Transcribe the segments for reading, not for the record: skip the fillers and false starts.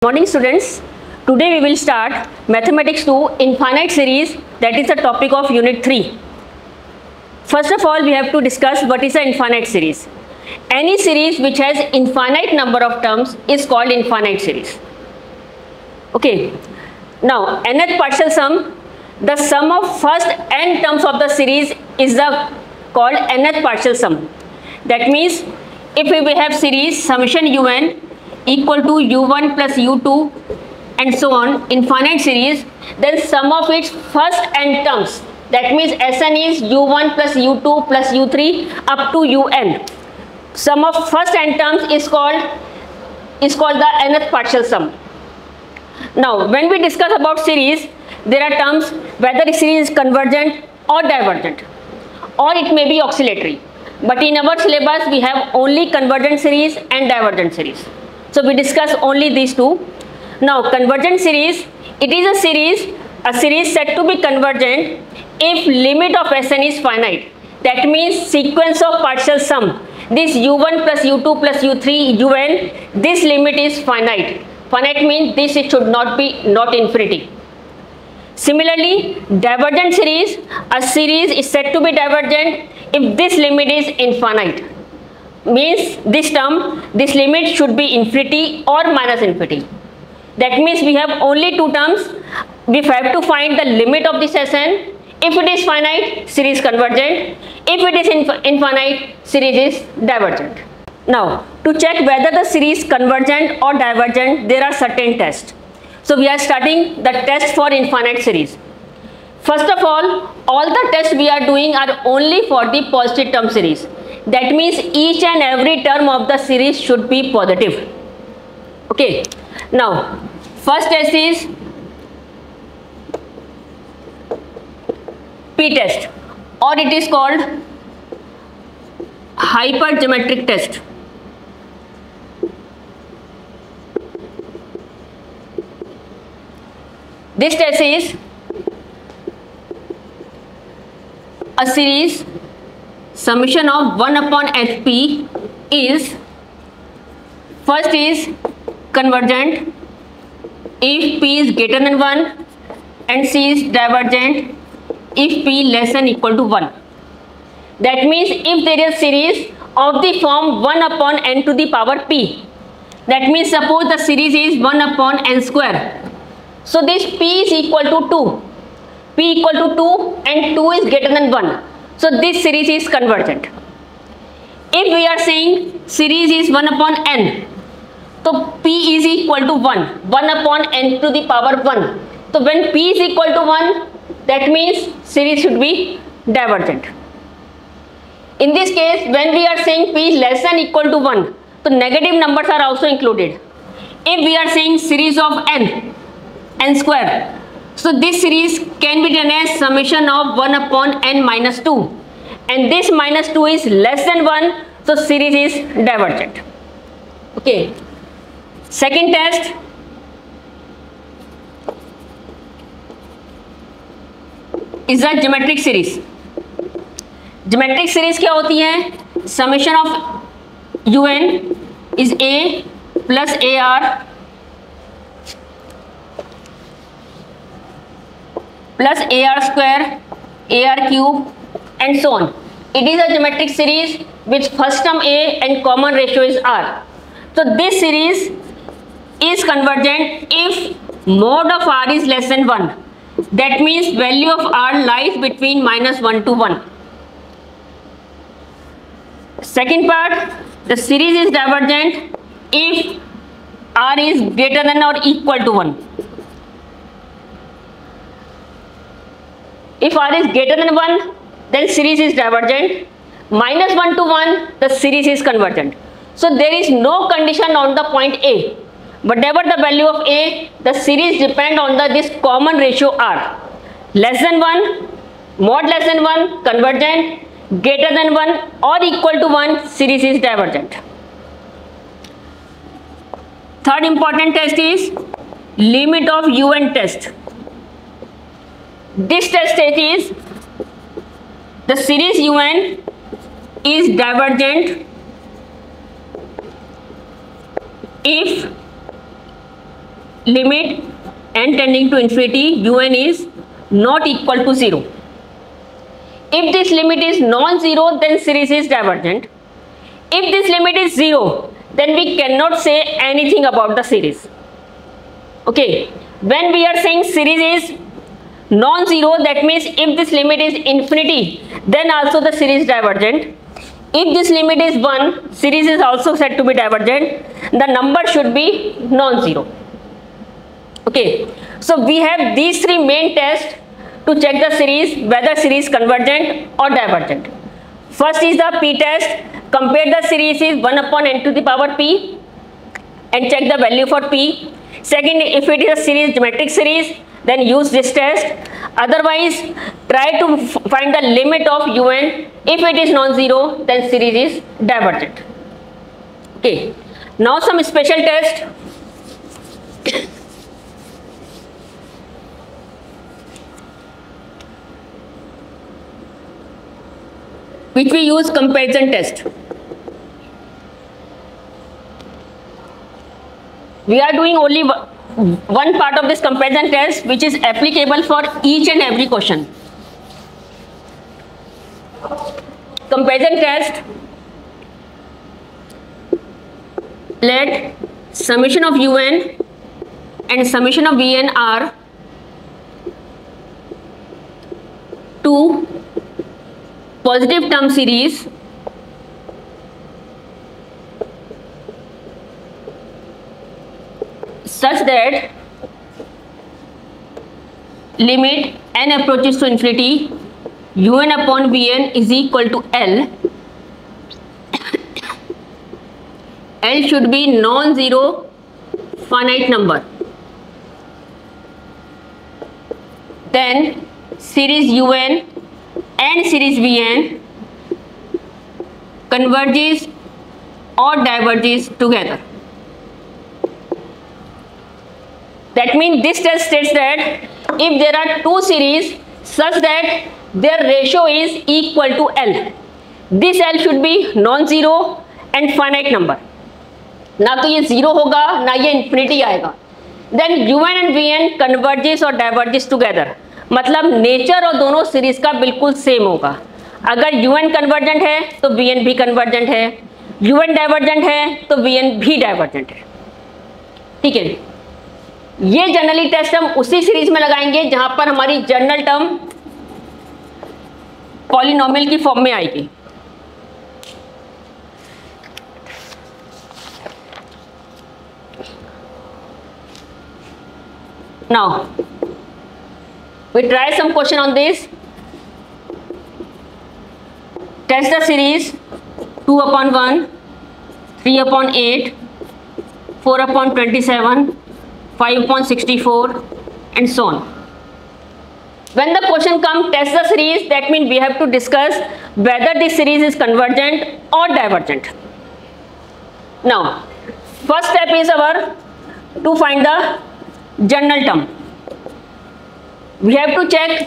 Morning students, today we will start Mathematics 2 Infinite Series, that is the topic of Unit 3. First of all, we have to discuss what is an infinite series. Any series which has infinite number of terms is called infinite series. Okay, now nth partial sum, the sum of first n terms of the series is called nth partial sum. That means if we have series summation un equal to u1 plus u2 and so on, infinite series, then sum of its first n terms, that means Sn is u1 plus u2 plus u3 up to un. Sum of first n terms is called the nth partial sum. Now when we discuss about series, there are terms whether the series is convergent or divergent, or it may be oscillatory. But in our syllabus we have only convergent series and divergent series. So we discuss only these two. Now convergent series, it is a series said to be convergent if limit of Sn is finite. That means sequence of partial sum, this u1 plus u2 plus u3 un, this limit is finite. Finite means this it should not be not infinity. Similarly, divergent series, a series is said to be divergent if this limit is infinite. Means this limit should be infinity or minus infinity. That means we have only two terms. We have to find the limit of this Sn. If it is finite, series convergent. If it is infinite, series is divergent. Now, to check whether the series convergent or divergent, there are certain tests. So we are starting the test for infinite series. First of all the tests we are doing are only for the positive term series. That means each and every term of the series should be positive. Okay. Now, first test is p-test, or it is called hypergeometric test. This test is a series summation of 1 upon fp is, first is convergent if p is greater than 1 and c is divergent if p less than equal to 1. That means if there is series of the form 1 upon n to the power p, that means suppose the series is 1 upon n square. So this p is equal to 2. P equal to 2 and 2 is greater than 1. So this series is convergent. If we are saying series is 1 upon n, so p is equal to 1. 1 upon n to the power 1. So when p is equal to 1, that means series should be divergent. In this case, when we are saying p is less than equal to 1, so negative numbers are also included. If we are saying series of n square, so this series can be done as summation of 1 upon n minus 2, and this minus 2 is less than 1, so series is divergent. Okay. Second test is a geometric series. Geometric series क्या होती है? Summation of un is a plus ar plus ar square, ar cube and so on. It is a geometric series which first term a and common ratio is r. So this series is convergent if mod of r is less than 1. That means value of r lies between minus 1 to 1. Second part, the series is divergent if r is greater than or equal to 1. If r is greater than 1, then series is divergent. Minus 1 to 1, the series is convergent. So there is no condition on the point A. Whatever the value of A, the series depend on this common ratio R. Less than 1, mod less than 1, convergent. Greater than 1 or equal to 1, series is divergent. Third important test is limit of un test. This test is the series un is divergent if limit n tending to infinity un is not equal to 0. If this limit is non-zero, then series is divergent. If this limit is 0, then we cannot say anything about the series. Okay, when we are saying series is non-zero, that means if this limit is infinity, then also the series is divergent. If this limit is 1, series is also said to be divergent. The number should be non-zero. Okay, so we have these three main tests to check the series, whether series convergent or divergent. First is the p test. Compare the series is 1 upon n to the power p and check the value for p. Second, if it is a series, geometric series, then use this test. Otherwise, try to find the limit of un. If it is non-zero, then series is divergent. Okay, now some special test. Which we use comparison test. We are doing only one part of this comparison test, which is applicable for each and every question. Comparison test. Let summation of un and summation of vn are two positive term series such that limit n approaches to infinity, un upon vn is equal to L. L should be non-zero finite number. Then series un and series vn converges or diverges together. That means this test states that if there are two series such that their ratio is equal to L, this L should be non-zero and finite number. ना तो ये zero होगा ना ये infinity आएगा. Then un and vn converges और diverges together. मतलब nature और दोनों सीरीज का बिल्कुल सेम होगा. अगर un कन्वर्जेंट है तो vn भी कन्वर्जेंट है, un डाइवर्जेंट है तो vn भी डाइवर्जेंट है. ठीक है, ये जनरली टेस्ट हम उसी सीरीज में लगाएंगे जहां पर हमारी जनरल टर्म पॉलिनोमियल की फॉर्म में आएगी. Now we try some question on this. Test the series 2 upon 1, 3 upon 8, 4 upon 27, 5 upon 64 and so on. When the question comes test the series, that means we have to discuss whether this series is convergent or divergent. Now first step is our to find the general term. We have to check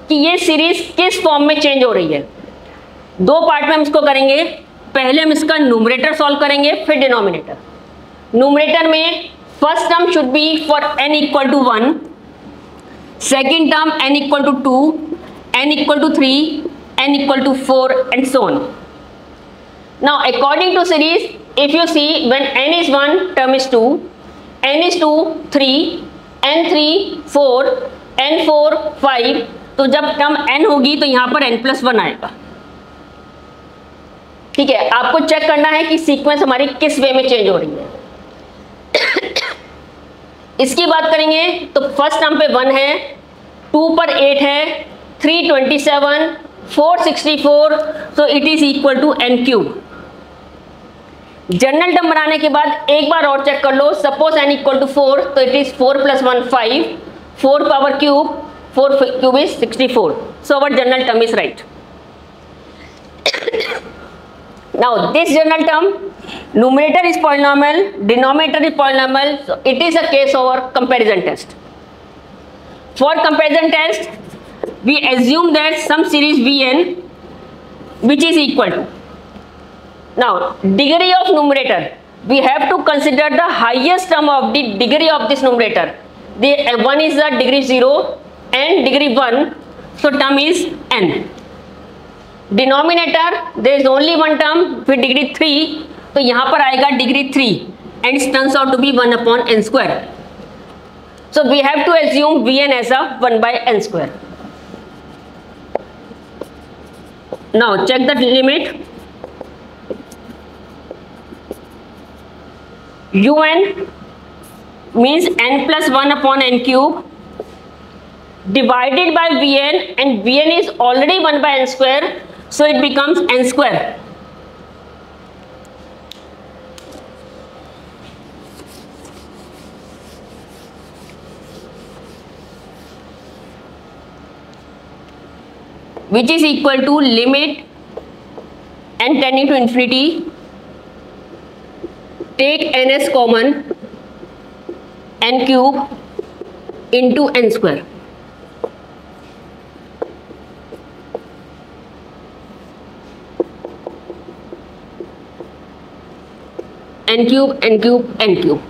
कि ये series किस form में change हो रही है. दो part में हम इसको करेंगे. पहले हम इसका न्यूमरेटर सॉल्व करेंगे, फिर डिनोमिनेटर. न्यूमरेटर में first term should be for n equal to 1, second term n equal to 2, n equal to 3, n equal to 4 and so on. Now according to series, if you see when n is 1, term is 2, n is 2, 3, n3, 4, n4, 5. तो जब term n होगी तो यहां पर n+1 आएगा. ठीक है, आपको चेक करना है कि सीक्वेंस हमारी किस वे में चेंज हो रही है. इसकी बात करेंगे तो फर्स्ट टर्म पे 1 है, 2 पर 8 है, 3 27, 4 64, so it is equal to n cube. General term बनाने के बाद एक बार और चेक कर लो. सपोज n इक्वल टू 4, तो it is 4 + 1 5, 4 power cube, 4 cube is 64. So our general term is right. Now this general term, numerator is polynomial, denominator is polynomial, so it is a case of our comparison test. For comparison test we assume that some series vn which is equal to. Now degree of numerator, we have to consider the highest term of the degree of this numerator. The one is the degree 0 and degree 1, so term is n. Denominator, there is only one term with degree 3, तो यहाँ पर आएगा degree 3 and it turns out to be 1 upon n square. So we have to assume Vn as a 1 by n square. Now check the limit. Un means n plus 1 upon n cube divided by Vn, and Vn is already 1 by n square, so it becomes n square. Which is equal to limit n tending to infinity, take n as common, n cube into n square. N cube, n cube, n cube,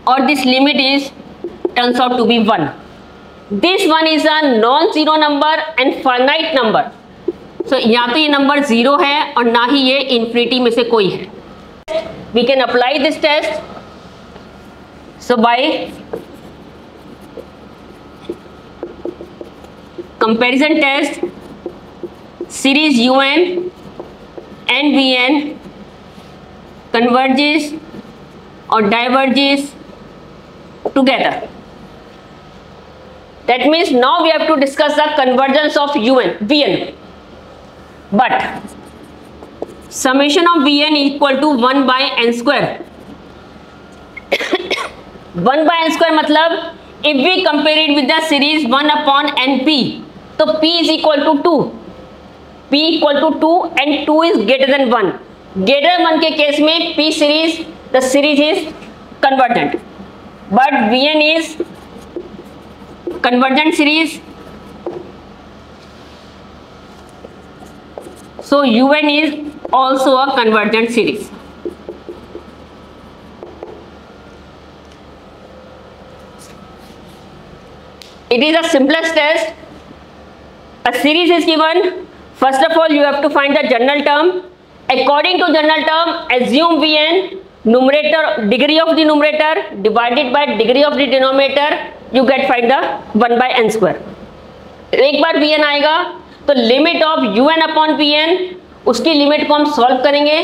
or this limit is turns out to be 1. This one is a non-zero number and finite number. So या तो ये number 0 है और ना ही ये infinity में से कोई है. We can apply this test. So by comparison test, series Un and Vn converges or diverges together. That means now we have to discuss the convergence of Vn. But summation of Vn equal to 1 by n square. 1 by n square मतलब if we compare it with the series 1 upon np, तो p is equal to 2. p equal to 2 and 2 is greater than 1. Greater than 1 के case में p series, the series is convergent. But Vn is convergent series, so Un is also a convergent series. It is the simplest test. A series is given. First of all, you have to find the general term. According to general term, assume Vn, numerator, degree of the numerator divided by degree of the denominator, you get find the 1 by n square. एक बार Vn आएगा तो limit of Un upon Vn, उसकी limit को हम solve करेंगे.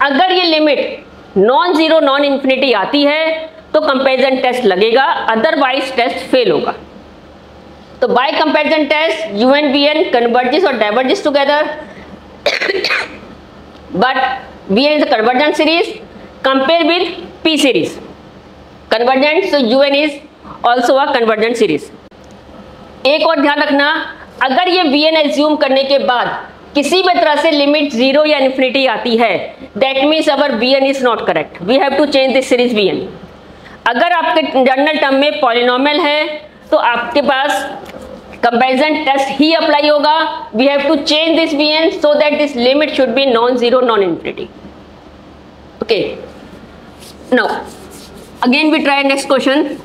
अगर ये limit non zero non infinity आती है तो कंपैरिजन टेस्ट लगेगा, अदरवाइज टेस्ट फेल होगा. तो by comparison test Un Vn converges और diverges together, but Vn is a convergent series compare with P series convergent, so Un is also a convergent series. एक और ध्यान रखना, अगर ये Vn एज्यूम करने के बाद किसी भी तरह से लिमिट 0 या इन्फिनिटी आती है, that means our Vn is not correct. We have to change this series Vn. अगर आपके जनरल टर्म में पॉलिनोमियल है तो आपके पास कंपैरिजन टेस्ट ही अप्लाई होगा. We have to change this Vn so that this limit should be non zero non infinity. Okay, now again we try next question.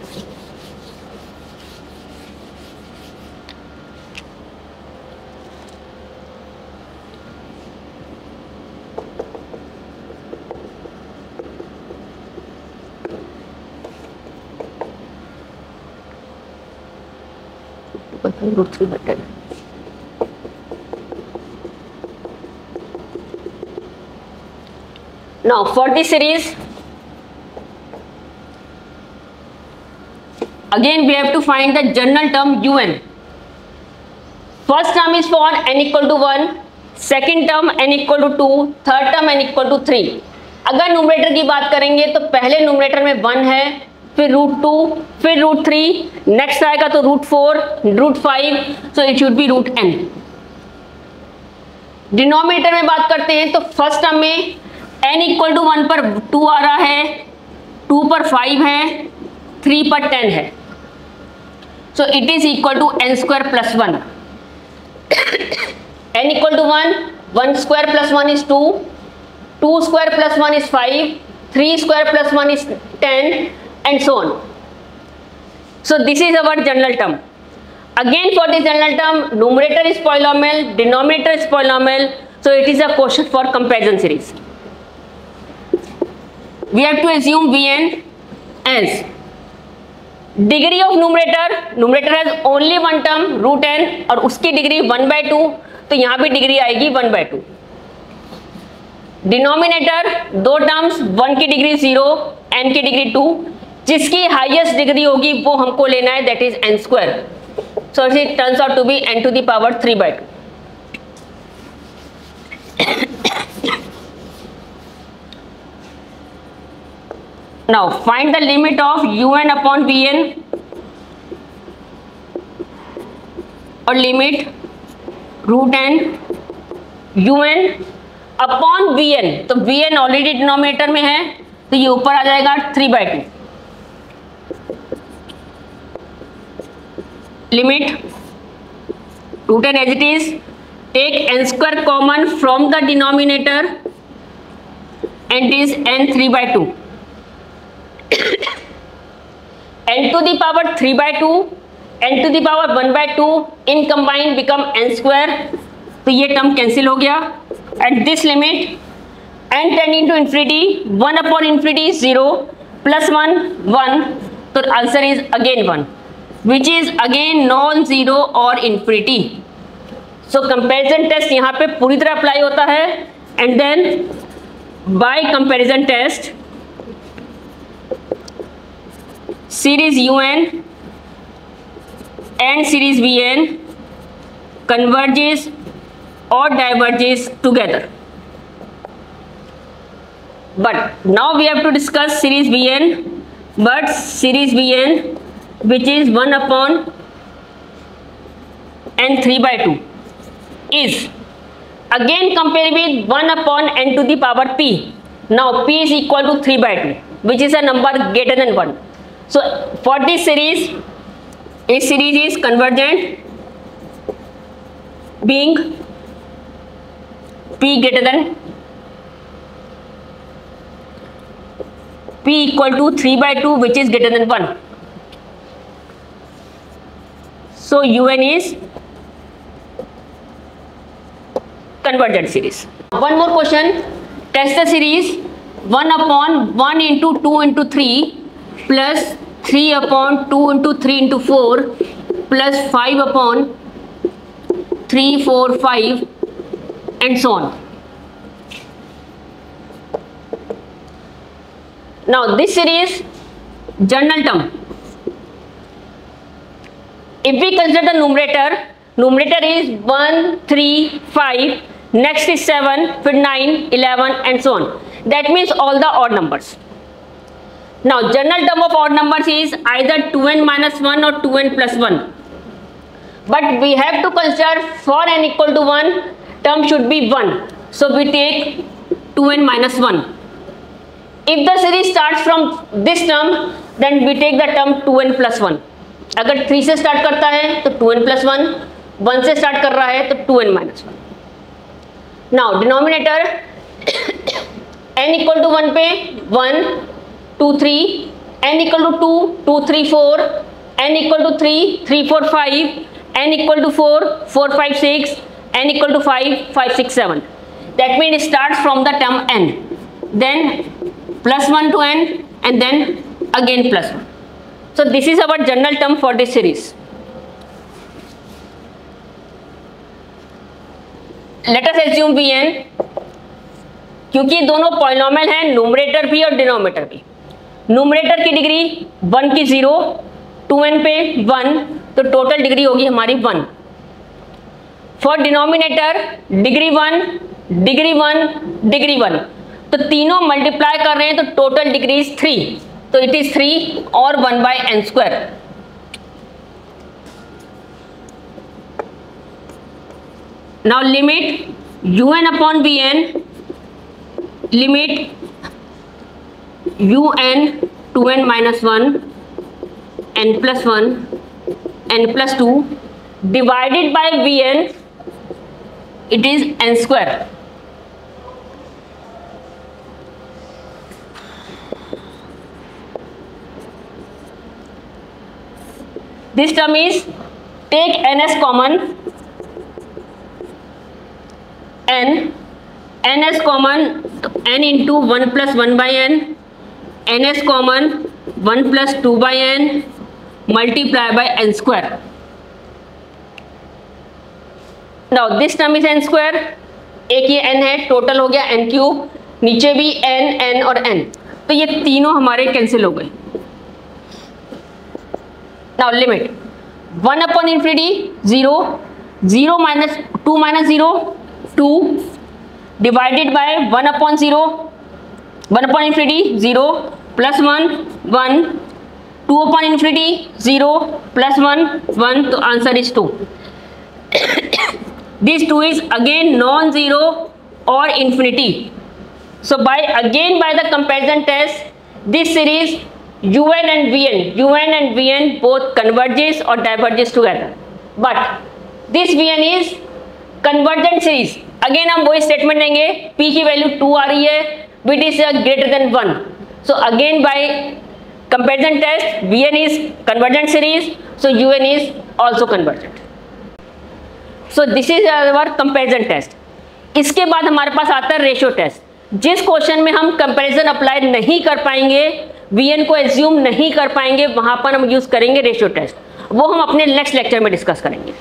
root 3 by 10. Now for this series, again we have to find the general term Un. First term is for n equal to 1, second term n equal to 2, third term n equal to 3. अगर numerator की बात करेंगे तो पहले numerator में 1 है, फिर √2, फिर √3, नेक्स्ट आएगा तो √4, √5, so it should be √n. Denominator में बात करते हैं तो फर्स्ट टर्म में n इक्वल टू 1 पर 2 आ रहा है, 2 पर 5 है, 3 पर 10 है, so it is equal to n square plus 1. n equal to 1, 1 square plus 1 is 2, 2 square plus 1 is 5, 3 square plus 1 is 10, and so on. So this is our general term. Again, for this general term, numerator is polynomial, denominator is polynomial, so it is a question for comparison series. We have to assume Vn as degree of numerator has only one term root n और उसकी degree 1/2, तो यहाँ भी degree आएगी 1/2. Denominator दो terms, 1 की degree 0, n की degree 2, जिसकी हाईएस्ट डिग्री होगी वो हमको लेना है, that is n square. So it turns out to be n to the power 3/2. Now find the limit of un upon vn और limit root n un upon vn. तो vn already denominator में है, तो ये ऊपर आ जाएगा 3/2. Limit root n as it is, take n square common from the denominator and it is n 3/2. n to the power 3/2, n to the power 1/2 in combined become n square. तो ये term cancel हो गया. And this limit n tending to infinity 1 upon infinity 0 plus 1 1. तो answer is again 1, which is again non zero और infinity. So comparison test यहाँ पे पूरी तरह अप्लाई होता है. And then by comparison test series un and series vn converges or diverges together. But now we have to discuss series vn, but series vn which is 1 upon n 3/2 is again compared with 1 upon n to the power p. Now p is equal to 3/2, which is a number greater than 1. So for this series is convergent being p greater than p equal to 3/2, which is greater than 1. So un is convergent series. One more question. Test the series 1 upon 1 into 2 into 3 plus 3 upon 2 into 3 into 4 plus 5 upon 3, 4, 5 and so on. Now this series general term. If we consider the numerator is 1, 3, 5, next is 7, फिर 9, 11 and so on. That means all the odd numbers. Now general term of odd numbers is either 2n minus 1 or 2n plus 1. But we have to consider for n equal to 1, term should be 1. So we take 2n minus 1. If the series starts from this term, then we take the term 2n plus 1. अगर 3 से start करता है तो 2n plus 1, 1 से start कर रहा है तो 2n minus 1. Now denominator n equal to 1 पे 1, 2, 3, n equal to 2, 2, 3, 4, n equal to 3, 3, 4, 5, n equal to 4, 4, 5, 6, n equal to 5, 5, 6, 7. That means it starts from the term n, then plus 1 to n and then again plus 1. So this is our general term for this series. Let us assume Vn, क्योंकि दोनों polynomial हैं, numerator भी और denominator भी. Numerator की degree 1 की 0, 2n पे 1, तो टोटल डिग्री होगी हमारी 1. For denominator degree 1, degree 1, degree 1, तो तीनों मल्टीप्लाई कर रहे हैं तो टोटल डिग्री इज 3, तो इट इज 3 और 1/n square. Now limit un upon vn, limit un 2n minus 1 n plus 1 n plus 2 divided by vn, it is n square. This term is take N S common, N S common, तो n into 1 plus 1 by N, N S common 1 plus 2 by N multiply by N square. Now this term is N square, एक ये n है, total हो गया n cube, नीचे भी n, n और n, तो ये तीनों हमारे कैंसिल हो गए. Now limit 1 upon infinity 0, 0 minus 2 minus 0 2 divided by 1 upon 0, 1 upon infinity 0 plus 1 1, 2 upon infinity 0 plus 1 1, तो answer is 2. This 2 is again non-zero or infinity. So by the comparison test, this series un and vn both converges or diverges together. But this vn is convergent series. Again हम वही statement लेंगे, p की value 2 आ रही है, bit is greater than 1. So again by comparison test, vn is convergent series, so un is also convergent. So this is our comparison test. इसके बाद हमारे पास आता है रेशियो टेस्ट. जिस क्वेश्चन में हम कंपैरिजन अप्लाई नहीं कर पाएंगे, वीएन को एज्यूम नहीं कर पाएंगे, वहां पर हम यूज करेंगे रेशियो टेस्ट. वो हम अपने नेक्स्ट लेक्चर में डिस्कस करेंगे.